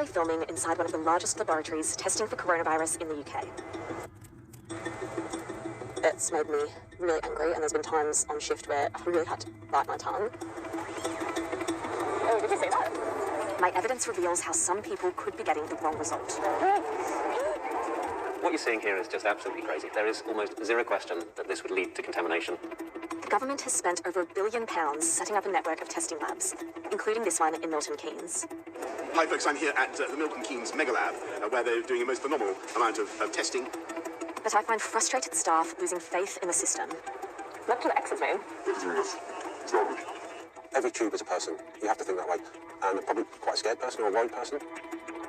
currently filming inside one of the largest laboratories testing for coronavirus in the UK. It's made me really angry, and there's been times on shift where I've really had to bite my tongue. Oh, did you see that? My evidence reveals how some people could be getting the wrong result. What you're seeing here is just absolutely crazy. There is almost zero question that this would lead to contamination. The government has spent over £1 billion setting up a network of testing labs, including this one in Milton Keynes. Hi folks, I'm here at the Milton Keynes Mega Lab, where they're doing a most phenomenal amount of testing. But I find frustrated staff losing faith in the system. What do the X's mean? Every tube is a person. You have to think that way. And probably quite a scared person or a worried person.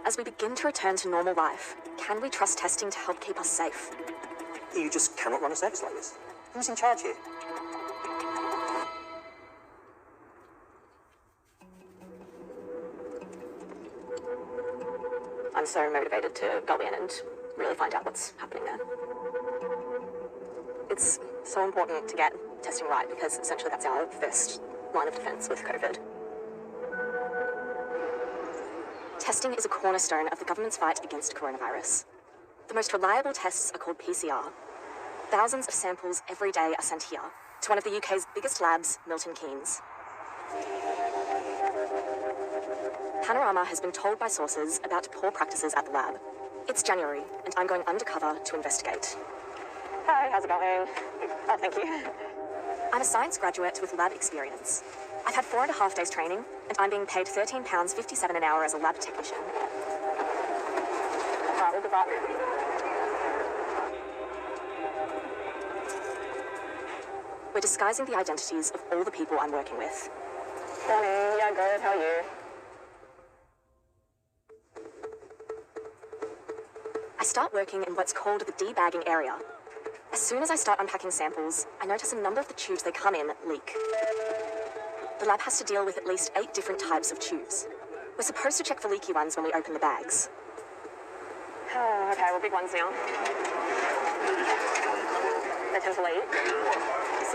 As we begin to return to normal life, can we trust testing to help keep us safe? You just cannot run a service like this. Who's in charge here? I'm so motivated to go in and really find out what's happening there. It's so important to get testing right because essentially that's our first line of defense with COVID. Testing is a cornerstone of the government's fight against coronavirus. The most reliable tests are called PCR. Thousands of samples every day are sent here to one of the UK's biggest labs, Milton Keynes. Panorama has been told by sources about poor practices at the lab. It's January, and I'm going undercover to investigate. Hi, how's it going? Oh, thank you. I'm a science graduate with lab experience. I've had 4.5 days training, and I'm being paid £13.57 an hour as a lab technician. Right, we'll be back. We're disguising the identities of all the people I'm working with. Morning, yeah, good, how are you? I start working in what's called the debagging area. As soon as I start unpacking samples, I notice a number of the tubes they come in leak. The lab has to deal with at least 8 different types of tubes. We're supposed to check for leaky ones when we open the bags. Oh, okay, well, big ones now. They tend to leak.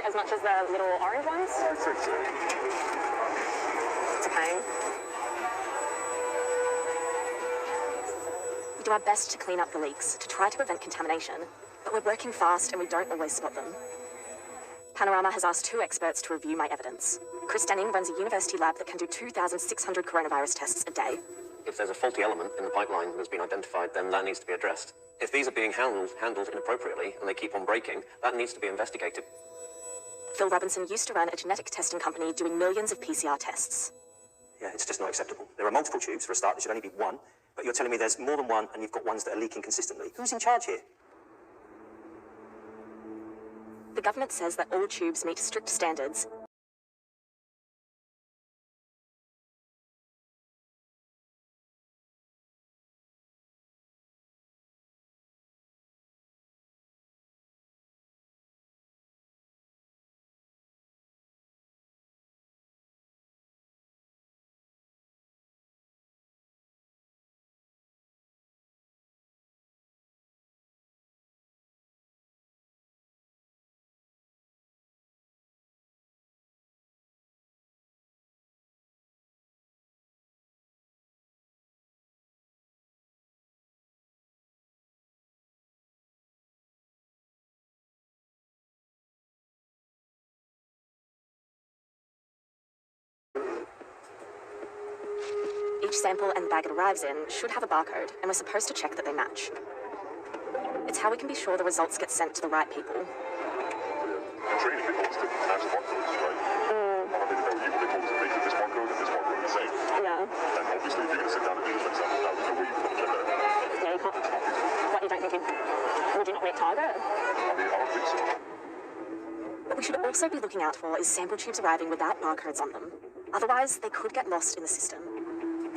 As much as the little orange ones? It's a pain. We do our best to clean up the leaks, to try to prevent contamination, but we're working fast and we don't always spot them. Panorama has asked 2 experts to review my evidence. Chris Denning runs a university lab that can do 2,600 coronavirus tests a day. If there's a faulty element in the pipeline that's been identified, then that needs to be addressed. If these are being handled inappropriately and they keep on breaking, that needs to be investigated. Phil Robinson used to run a genetic testing company doing millions of PCR tests. Yeah, it's just not acceptable. There are multiple tubes. For a start, there should only be one. But you're telling me there's more than one and you've got ones that are leaking consistently. Who's in charge here? The government says that all tubes meet strict standards. Each sample and bag it arrives in should have a barcode, and we're supposed to check that they match. It's how we can be sure the results get sent to the right people. In training, they told us to match the barcodes, right? How they told you, they told us to make this barcode and this barcode the same. Yeah. And obviously, if you're going to sit down and do this example, now there's no way you can check that. Yeah, you can't. What, you don't think would you not meet target? I mean, I don't think so. What we should also be looking out for is sample tubes arriving without barcodes on them. Otherwise, they could get lost in the system.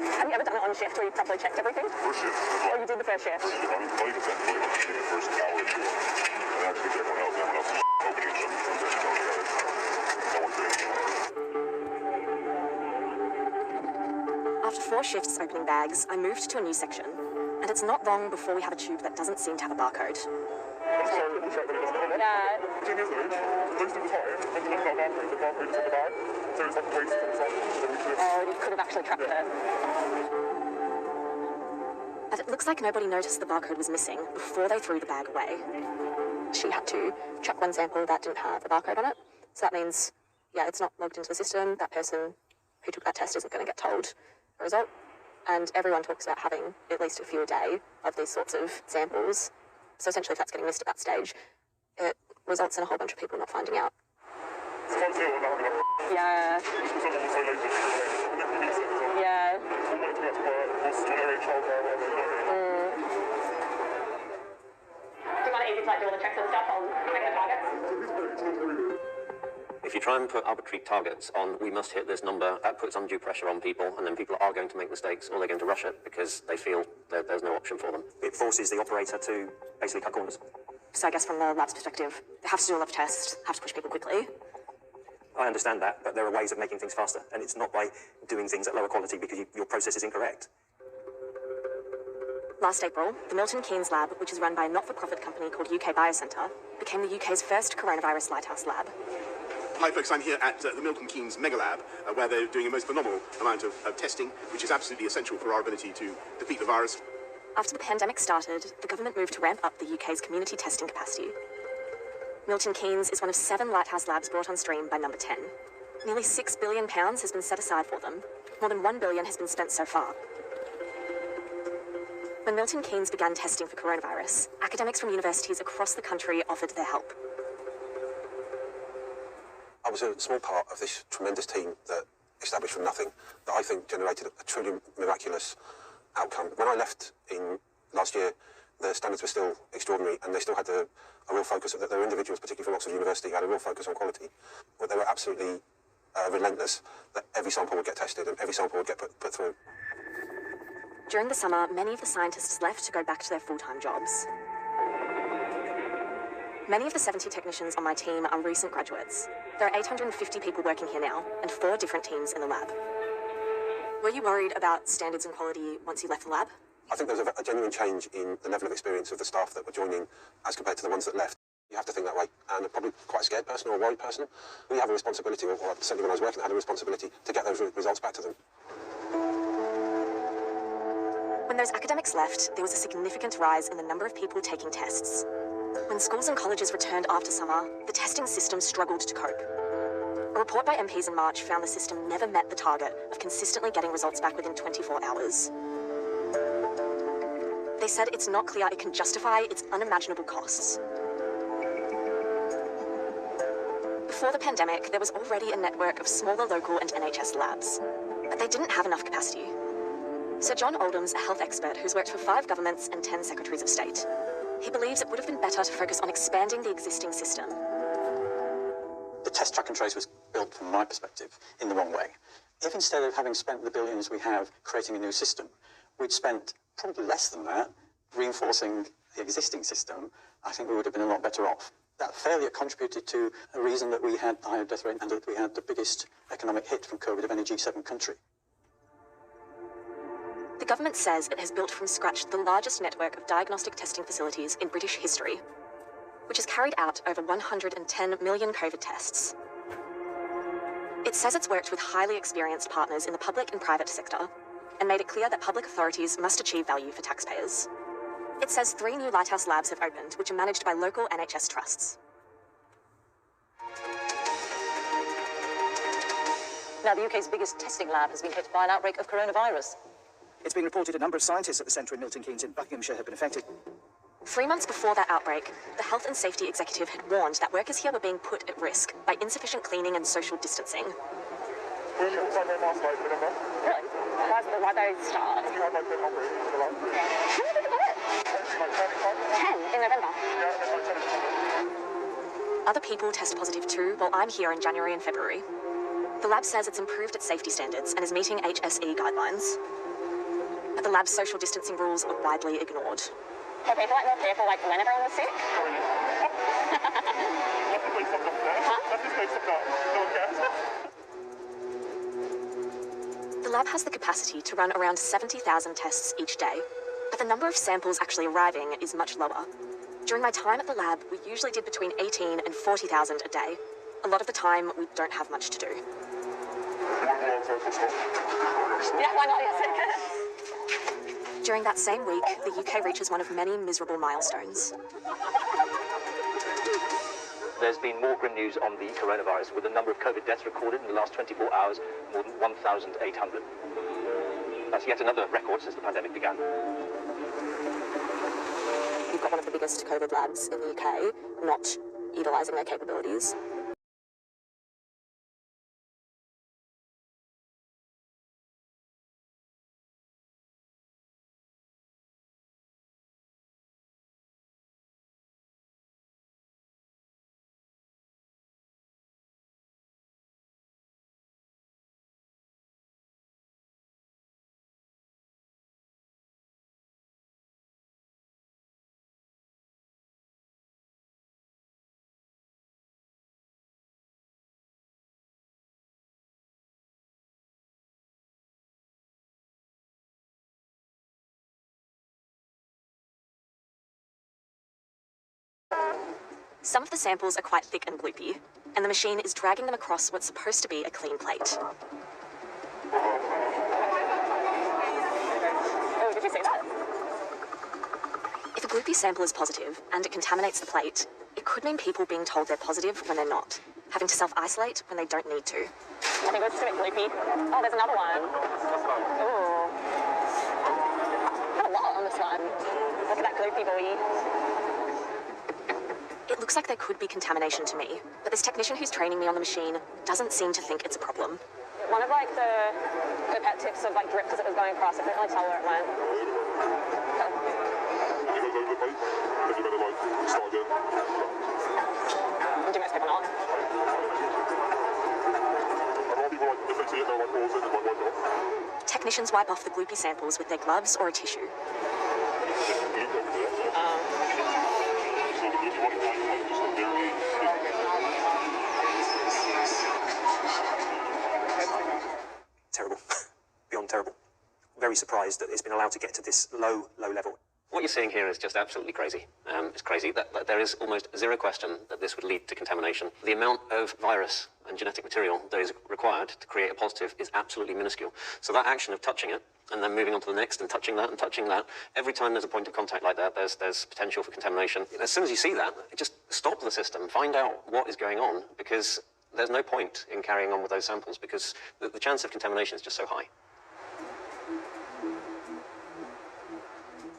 Have you ever done it on shift where you properly checked everything? First shift. Oh, you did the first shift? I mean, not even technically, I was the first hour into it. And actually, everyone else is opening shit from there. No one's doing it. After 4 shifts opening bags, I moved to a new section. And it's not long before we have a tube that doesn't seem to have a barcode. Yeah. The thing is, most of the time, when you look at barcodes, the barcode's in the bag. So it's like a waste of time. Oh, you could have actually tracked it. But it looks like nobody noticed the barcode was missing before they threw the bag away. She had to chuck one sample that didn't have a barcode on it. So that means, yeah, it's not logged into the system. That person who took that test isn't going to get told a result. And everyone talks about having at least a few a day of these sorts of samples. So essentially, if that's getting missed at that stage, it results in a whole bunch of people not finding out. Yeah. Yeah. Do you want it easy to like do all the checks and stuff on like the targets? If you try and put arbitrary targets on, we must hit this number, that puts undue pressure on people, and then people are going to make mistakes or they're going to rush it because they feel that there's no option for them. It forces the operator to basically cut corners. So I guess from the lab's perspective, they have to do a lot of tests, have to push people quickly. I understand that, but there are ways of making things faster, and it's not by doing things at lower quality because your process is incorrect. Last April, the Milton Keynes lab, which is run by a not-for-profit company called UK Biocentre, became the UK's first coronavirus lighthouse lab. Hi folks, I'm here at the Milton Keynes Mega Lab, where they're doing a most phenomenal amount of testing, which is absolutely essential for our ability to defeat the virus. After the pandemic started, the government moved to ramp up the UK's community testing capacity. Milton Keynes is one of 7 lighthouse labs brought on stream by Number 10. Nearly £6 billion has been set aside for them. More than £1 billion has been spent so far. When Milton Keynes began testing for coronavirus, academics from universities across the country offered their help. I was a small part of this tremendous team that established from nothing, that I think generated a truly miraculous outcome. When I left in last year, the standards were still extraordinary, and they still had a real focus. There were individuals, particularly from Oxford University, who had a real focus on quality. But they were absolutely relentless that every sample would get tested and every sample would get put through. During the summer, many of the scientists left to go back to their full-time jobs. Many of the 70 technicians on my team are recent graduates. There are 850 people working here now, and 4 different teams in the lab. Were you worried about standards and quality once you left the lab? I think there was a genuine change in the level of experience of the staff that were joining as compared to the ones that left. You have to think that way, and probably quite a scared person or a worried person. We have a responsibility, or certainly when I was working, I had a responsibility to get those results back to them. When those academics left, there was a significant rise in the number of people taking tests. When schools and colleges returned after summer, the testing system struggled to cope. A report by MPs in March found the system never met the target of consistently getting results back within 24 hours. They said it's not clear it can justify its unimaginable costs. Before the pandemic, there was already a network of smaller local and NHS labs, but they didn't have enough capacity. Sir John Oldham's a health expert who's worked for 5 governments and 10 secretaries of state. He believes it would have been better to focus on expanding the existing system. The test, track and trace was built, from my perspective, in the wrong way. If instead of having spent the billions we have creating a new system, we'd spent probably less than that reinforcing the existing system, I think we would have been a lot better off. That failure contributed to a reason that we had the higher death rate and that we had the biggest economic hit from COVID of any G7 country. The government says it has built from scratch the largest network of diagnostic testing facilities in British history, which has carried out over 110 million COVID tests. It says it's worked with highly experienced partners in the public and private sector, and made it clear that public authorities must achieve value for taxpayers. It says 3 new lighthouse labs have opened, which are managed by local NHS trusts. Now, the UK's biggest testing lab has been hit by an outbreak of coronavirus. It's been reported a number of scientists at the centre in Milton Keynes in Buckinghamshire have been affected. 3 months before that outbreak, the Health and Safety Executive had warned that workers here were being put at risk by insufficient cleaning and social distancing. Really? Why they start? 10 in November. Other people test positive too, while I'm here in January and February. The lab says it's improved its safety standards and is meeting HSE guidelines. But the lab's social distancing rules are widely ignored. Were people like more careful like when everyone was sick? The lab has the capacity to run around 70,000 tests each day, but the number of samples actually arriving is much lower. During my time at the lab, we usually did between 18 and 40,000 a day. A lot of the time, we don't have much to do. Yeah, why not? Yes. During that same week, the UK reaches one of many miserable milestones. There's been more grim news on the coronavirus, with the number of COVID deaths recorded in the last 24 hours more than 1,800. That's yet another record since the pandemic began. You've got one of the biggest COVID labs in the UK not utilising their capabilities. Some of the samples are quite thick and gloopy, and the machine is dragging them across what's supposed to be a clean plate. Oh, did you see that? If a gloopy sample is positive and it contaminates the plate, it could mean people being told they're positive when they're not, having to self-isolate when they don't need to. I think it was just a bit gloopy. Oh, there's another one. Ooh. Got a lot on this one. Look at that gloopy boy. It looks like there could be contamination to me, but this technician who's training me on the machine doesn't seem to think it's a problem. One of like the pipette tips of like drips as it was going across, I couldn't really tell where it went. Do most people not? Technicians wipe off the gloopy samples with their gloves or a tissue. Terrible. Beyond terrible. Very surprised that it's been allowed to get to this low level. What you're seeing here is just absolutely crazy. It's crazy that there is almost zero question that this would lead to contamination. The amount of virus and genetic material that is required to create a positive is absolutely minuscule. So that action of touching it and then moving on to the next and touching that, every time there's a point of contact like that, there's potential for contamination. As soon as you see that, just stop the system, find out what is going on, because there's no point in carrying on with those samples because the chance of contamination is just so high.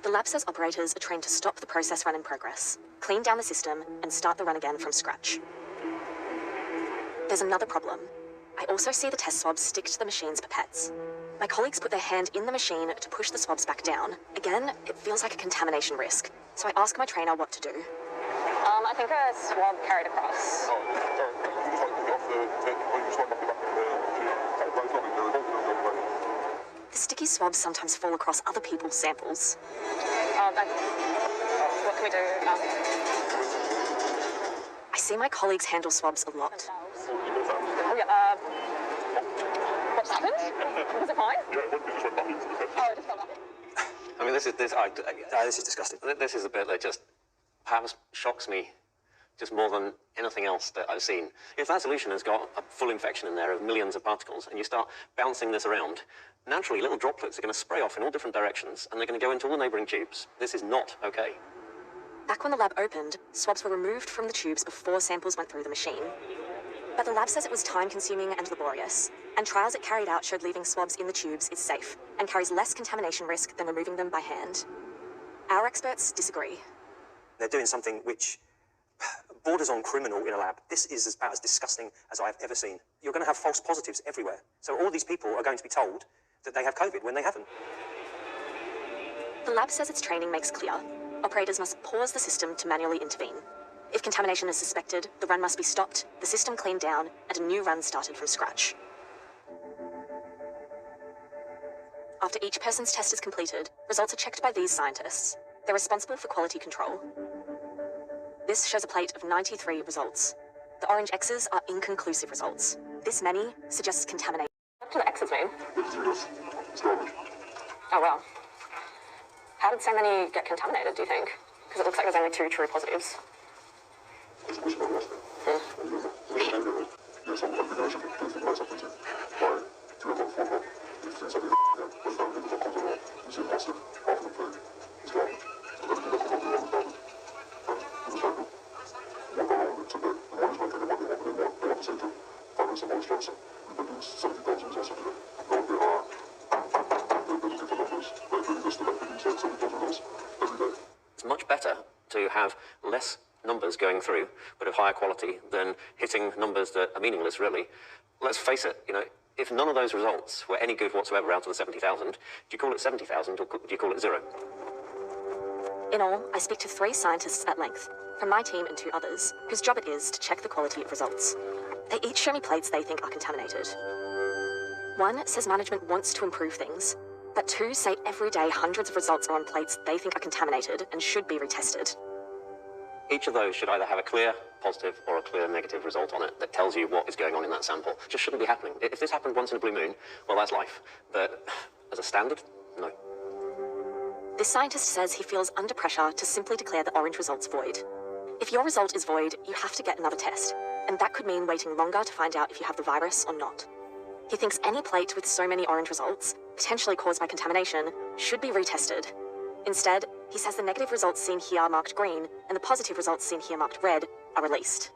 The lab says operators are trained to stop the process run in progress, clean down the system, and start the run again from scratch. There's another problem. I also see the test swabs stick to the machine's pipettes. My colleagues put their hand in the machine to push the swabs back down. Again, it feels like a contamination risk, so I ask my trainer what to do. I think a swab carried across. The sticky swabs sometimes fall across other people's samples. What can we do? I see my colleagues handle swabs a lot. Oh, yeah, what just happened? Was it fine? Oh, it just fell back. I mean, this is disgusting. This is a bit that just perhaps shocks me just more than anything else that I've seen. If that solution has got a full infection in there of millions of particles and you start bouncing this around, naturally little droplets are going to spray off in all different directions and they're going to go into all the neighbouring tubes. This is not okay. Back when the lab opened, swabs were removed from the tubes before samples went through the machine. But the lab says it was time-consuming and laborious, and trials it carried out showed leaving swabs in the tubes is safe and carries less contamination risk than removing them by hand. Our experts disagree. They're doing something which borders on criminal in a lab. This is about as disgusting as I've ever seen. You're going to have false positives everywhere. So all these people are going to be told that they have COVID when they haven't. The lab says its training makes clear operators must pause the system to manually intervene. If contamination is suspected, the run must be stopped, the system cleaned down, and a new run started from scratch. After each person's test is completed, results are checked by these scientists. They're responsible for quality control. This shows a plate of 93 results. The orange X's are inconclusive results. This many suggests contamination. What do the X's mean? Oh, well. How did so many get contaminated, do you think? Because it looks like there's only 2 true positives. You see a massive half the food is garbage. Everything that's not around the garden is recycled. One around it today, the one is making the one in one centre, virus and moisturizer. We produce 70,000 results a day. Now they are looking for numbers. They're doing this to them, producing 70,000 results every day. It's much better to have less numbers going through, but of higher quality, than hitting numbers that are meaningless, really. Let's face it, if none of those results were any good whatsoever out of the 70,000, do you call it 70,000 or do you call it 0? In all, I speak to 3 scientists at length, from my team and 2 others, whose job it is to check the quality of results. They each show me plates they think are contaminated. 1 says management wants to improve things, but 2 say every day hundreds of results are on plates they think are contaminated and should be retested. Each of those should either have a clear positive or a clear negative result on it that tells you what is going on in that sample. It just shouldn't be happening. If this happened once in a blue moon, well, that's life. But as a standard, no. This scientist says he feels under pressure to simply declare the orange results void. If your result is void, you have to get another test, and that could mean waiting longer to find out if you have the virus or not. He thinks any plate with so many orange results, potentially caused by contamination, should be retested. Instead, he says the negative results seen here marked green and the positive results seen here marked red are released.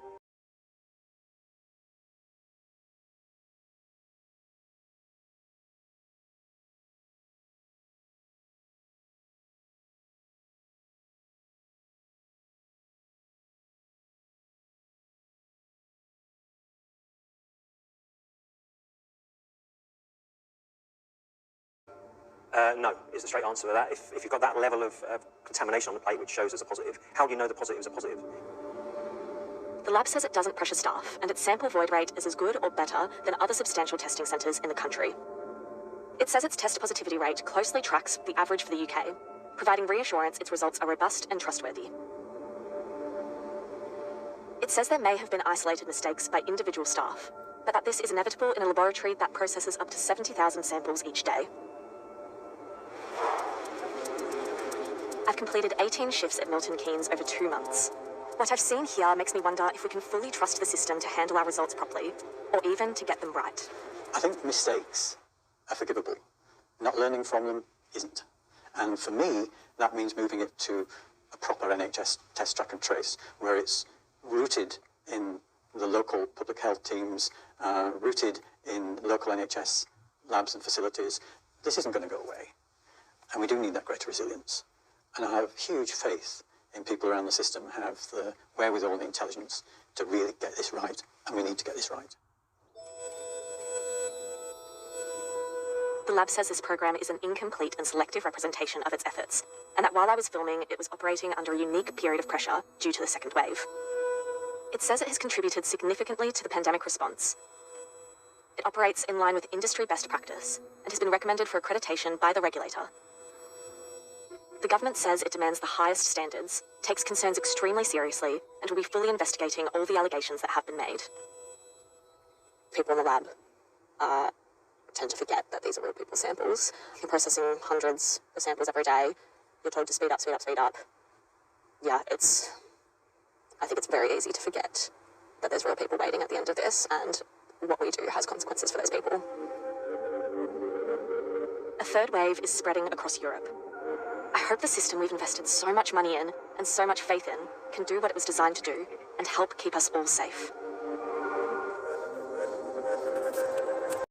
No, is the straight answer to that. If you've got that level of contamination on the plate which shows as a positive, how do you know the positives are positive? The lab says it doesn't pressure staff, and its sample void rate is as good or better than other substantial testing centres in the country. It says its test positivity rate closely tracks the average for the UK, providing reassurance its results are robust and trustworthy. It says there may have been isolated mistakes by individual staff, but that this is inevitable in a laboratory that processes up to 70,000 samples each day. I've completed 18 shifts at Milton Keynes over 2 months. What I've seen here makes me wonder if we can fully trust the system to handle our results properly, or even to get them right. I think mistakes are forgivable. Not learning from them isn't. And for me, that means moving it to a proper NHS test, track and trace, where it's rooted in the local public health teams, rooted in local NHS labs and facilities. This isn't going to go away. And we do need that greater resilience. And I have huge faith in people around the system who have the wherewithal and the intelligence to really get this right, and we need to get this right. The lab says this program is an incomplete and selective representation of its efforts, and that while I was filming, it was operating under a unique period of pressure due to the second wave. It says it has contributed significantly to the pandemic response. It operates in line with industry best practice and has been recommended for accreditation by the regulator. The government says it demands the highest standards, takes concerns extremely seriously, and will be fully investigating all the allegations that have been made. People in the lab tend to forget that these are real people's samples. You're processing hundreds of samples every day. You're told to speed up, speed up, speed up. Yeah, I think it's very easy to forget that there's real people waiting at the end of this, and what we do has consequences for those people. A third wave is spreading across Europe. I hope the system we've invested so much money in and so much faith in can do what it was designed to do and help keep us all safe.